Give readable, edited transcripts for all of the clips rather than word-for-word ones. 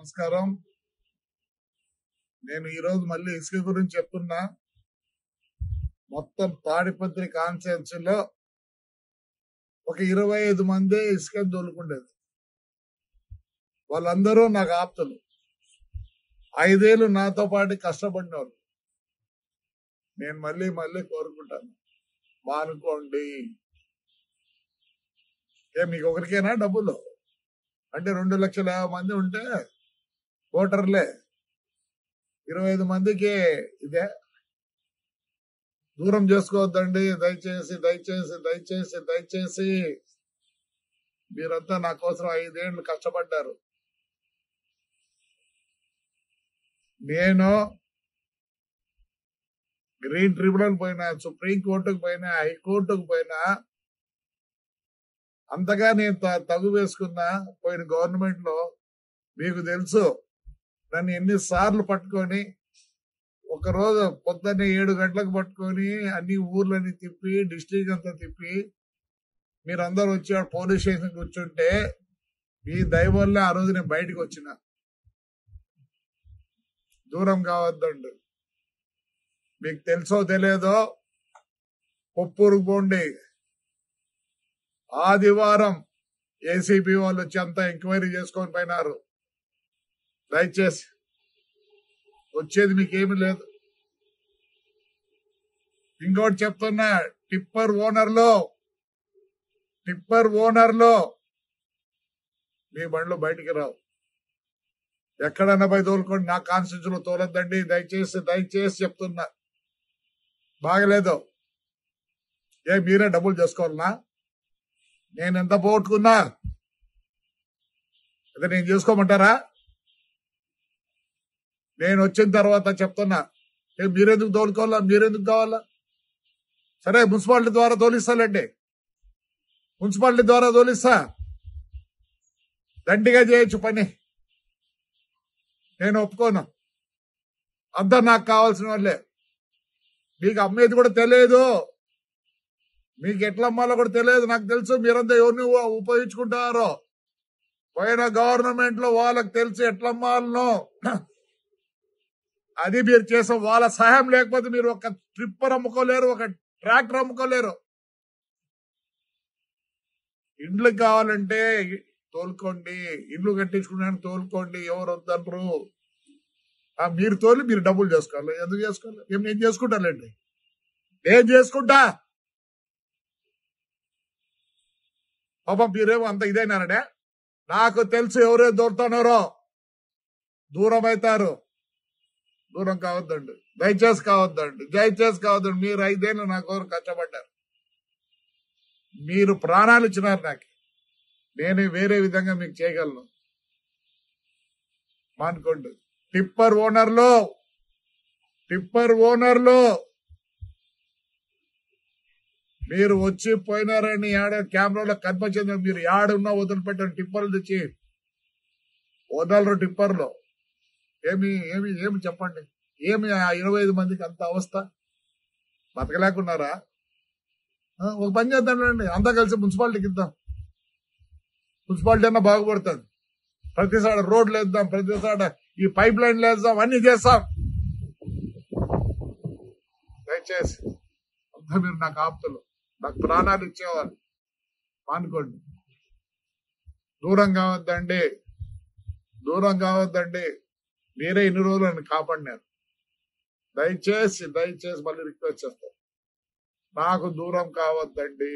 నమస్కారం. నేను ఈరోజు మళ్ళీ ఇసుక గురించి చెప్తున్నా. మొత్తం తాడిపత్రి కాన్స్టిట్యున్సీలో ఒక 25 మంది ఇసుక దొరుకుండేది. వాళ్ళందరూ నాకు ఆప్తులు. 5 ఏళ్ళు నాతో పాటు కష్టపడిన వాళ్ళు. నేను మళ్ళీ మళ్ళీ కోరుకుంటాను, మానుకోండి. మీకు ఒకరికేనా డబ్బులు? అంటే 2,50,000 మంది ఉంటే ఓటర్లే, 25 మందికి ఇదే. దూరం చేసుకోవద్దండి. దయచేసి దయచేసి దయచేసి దయచేసి మీరంతా నా కోసం 5 ఏళ్ళు కష్టపడ్డారు. నేను గ్రీన్ ట్రిబ్యునల్ పోయినా, సుప్రీం కోర్టుకు పోయినా, హైకోర్టుకు పోయినా, అంతగా నేను తగు వేసుకున్నా. పోయిన గవర్నమెంట్ లో మీకు తెలుసు, నన్ను ఎన్నిసార్లు పట్టుకొని, ఒకరోజు పొద్దున్నే 7 గంటలకు పట్టుకొని అన్ని ఊర్లని తిప్పి, డిస్ట్రిక్ట్ అంతా తిప్పి, మీరందరూ వచ్చి పోలీస్ స్టేషన్ కూర్చుంటే మీ దయ వల్ల ఆ రోజు నేను బయటకు వచ్చిన. దూరం కావద్దండి. మీకు తెలుసో తెలియదో, కొప్పూరుకు పోండి. ఆదివారం ఏసీబీ వాళ్ళు వచ్చి అంతా ఎంక్వైరీ చేసుకొని పోయినారు. దయచేసి వచ్చేది మీకేమీ లేదు. ఇంకోటి చెప్తున్నా, టిప్పర్ ఓనర్లో మీ బండ్లు బయటికి రావు. ఎక్కడన్నా పోయి తోలుకోండి, నా కాన్స్టిట్యూన్సీలో తోలొద్దండి. దయచేసి దయచేసి చెప్తున్నా. బాగలేదు. మీరే డబ్బులు చేసుకోవాలనా? నేను ఎంత పోగొట్టుకున్నా అదే నేను చేసుకోమంటారా? నేను వచ్చిన తర్వాత చెప్తున్నా, మీరెందుకు తోలుకోవాలా? మీరెందుకు కావాలా? సరే, మున్సిపాలిటీ ద్వారా తోలిస్తానండి. మున్సిపాలిటీ ద్వారా తోలిస్తా. దండిగా చేయొచ్చు పని. నేను ఒప్పుకోను. అంతా నాకు కావాల్సిన వాళ్ళే. మీకు అమ్మేది కూడా తెలియదు, మీకు ఎట్లా అమ్మాలో కూడా తెలియదు. నాకు తెలుసు మీరంతా ఎవరిని ఉపయోగించుకుంటారో. పోయిన గవర్నమెంట్ లో వాళ్ళకి తెలుసు ఎట్లా అమ్మాలనో. అది మీరు చేసే వాళ్ళ సహాయం లేకపోతే మీరు ఒక ట్రిప్పర్ అమ్ముకోలేరు, ఒక ట్రాక్టర్ అమ్ముకోలేరు. ఇండ్లు కావాలంటే తోలుకోండి, ఇండ్లు కట్టించుకున్నాను తోలుకోండి. ఎవరు వద్దంటారు? మీరు తోలి మీరు డబ్బులు చేసుకోవాలి. ఎందుకు చేసుకోవాలి? నేను చేసుకుంటానండి, నేను చేసుకుంటా. పాపం మీరేమో అంత ఇదైనారనే. నాకు తెలుసు ఎవరే దొరుకుతున్నారో. దూరం అవుతారు. దూరం కావద్దండి, దయచేసి కావద్దండి, దయచేసి కావద్దండి. మీరు 5 ఏళ్ళు నా కోసం కష్టపడ్డారు. మీరు ప్రాణాలు ఇచ్చినారు నాకు. నేను వేరే విధంగా మీకు చేయగలను. మానుకోండి. టిప్పర్ ఓనర్లో మీరు వచ్చి పోయినారని కెమెరాలో కనిపించింది. మీరు యాడున్నా వదిలిపెట్టండి. టిప్పర్లు తెచ్చి వదలరు. టిప్పర్లో ఏమి చెప్పండి. ఏమి 25 మందికి అంత అవస్థ? బతకలేకున్నారా? ఒక పని చేద్దాండి, అంతా కలిసి మున్సిపాలిటీకి ఇద్దాం. మున్సిపాలిటీ అన్నా బాగుపడుతుంది. ప్రతిసారి రోడ్లు వేద్దాం, ప్రతిసారి ఈ పైప్ లైన్లు వేద్దాం, అన్ని చేస్తాం. దయచేసి అంతా మీరు నాకు ఆప్తులు, నాకు ప్రాణాలు ఇచ్చేవాళ్ళు. మానుకోండి. దూరం కావద్దండి. మీరే ఇన్ని రోజులు నన్ను కాపాడినారు. దయచేసి మళ్ళీ రిక్వెస్ట్ చేస్తాను, నాకు దూరం కావద్దండి.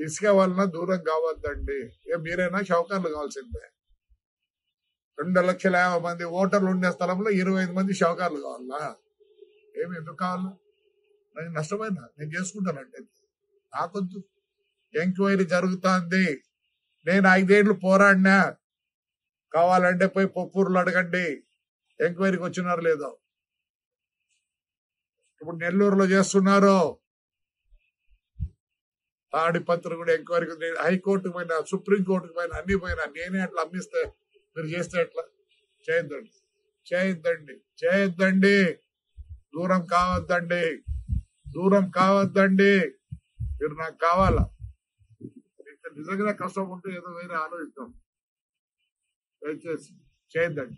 ఇసుక వలన దూరం కావద్దండి. మీరైనా షౌకర్లు కావాల్సిందే. 2,50,000 మంది ఓటర్లు ఉండే స్థలంలో 25 మంది షౌకర్లు కావాలా? ఎందుకు కావాలా? నేను నష్టమైనా నేను చేసుకుంటానంటే నాకొద్దు. ఎంక్వైరీ జరుగుతుంది. నేను 5 ఏళ్ళు పోరాడినా. కావాలంటే పోయి పొప్పూరులో అడగండి, ఎంక్వైరీకి వచ్చినారు లేదో. ఇప్పుడు నెల్లూరులో చేస్తున్నారు. తాడిపత్రి కూడా ఎంక్వైరీకి, హైకోర్టుకు పోయినా, సుప్రీం కోర్టుకు పోయినా, అన్ని పోయినా. నేనే అట్లా అమ్మిస్తే మీరు చేస్తే ఎట్లా? చేయొద్దండి. దూరం కావద్దండి. మీరు నాకు కావాలా? నిజంగా కష్టం ఉంటే ఏదో వేరే ఆలోచిస్తాం. దయచేసి చేయొద్దండి.